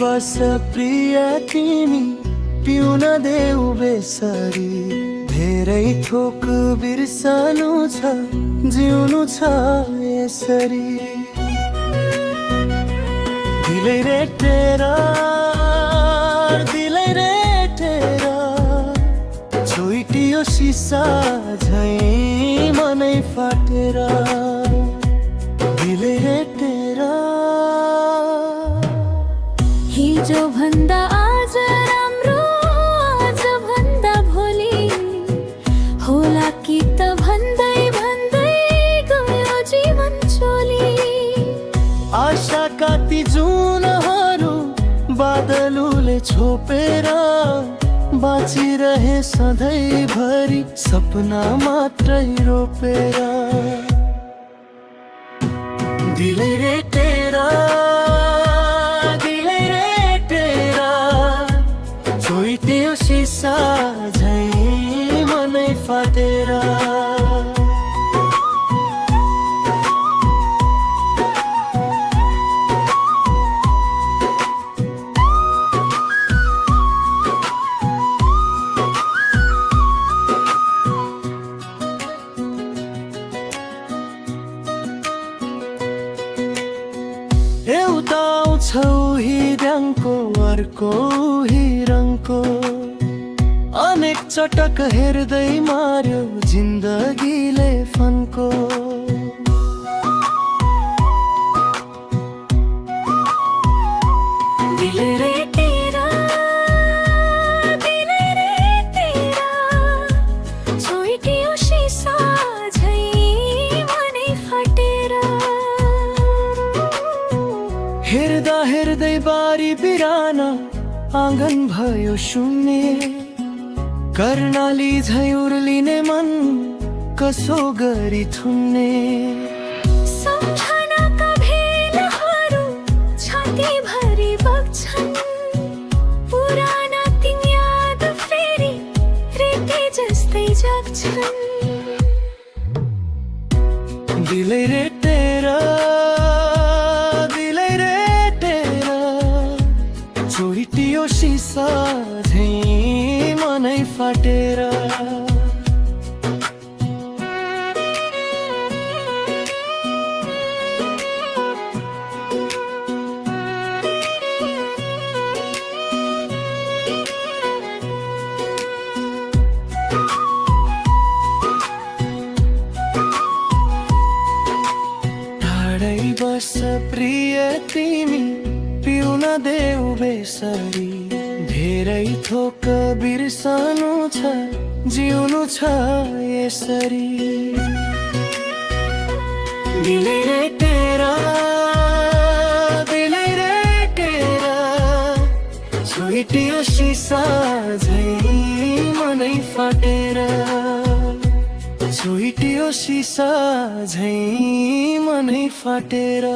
बस प्रिय तिमी पिउन देऊ बेसरी धेरै थोक बिर्सनु छ जिउनु छ यसरी दिलै रे तेरा दिलै रे तेरा छोइटियो सिसा झैं मनै फाटेर दिलै रे तेरा हिजो भन्दा आज राम्रो आज भन्दा भोलि होला कि त भन्दै भन्दै गयो जीवन चोली आशाका ती जुनहरू बादलुले छोपेर बाँचिरहे सधैँभरि सपना मात्रै रोपेर दिलै रे तेरा दिलै रे तेरा छोइटियो सिसा झैं मनै फाटेर एउटा आउँछ हिरङको अर्को हिरङको अनेक चटक हेर्दै मार्यो जिन्दगीले फन्को दिलै रे तेरा दिलै रे तेरा छोइटियो सिसा झैं मनै फाटेर हेर्दा हेर्दै बारी बिराना आँगन भयो शून्य कर्णाली झैं उर्लिने मन कसो गरी थुन्ने सम्झनाका भेलहरू छातीभरि बग्छन् पुराना ती याद फेरि रेती जस्तै जग्छन् दिलै रे तेरा दिलै रे तेरा छोइटियो सिसा झैं मनै फाटेर टाढै बस प्रिय तिमी पिउन देऊ बेसरी धेरै थोक बिर्सनु छ जिउनु छ यसरी दिलै रे तेरा दिलै रे तेरा छोइटियो सिसा झैं मनै फाटेर छोइटियो सिसा झैं मनै फाटेर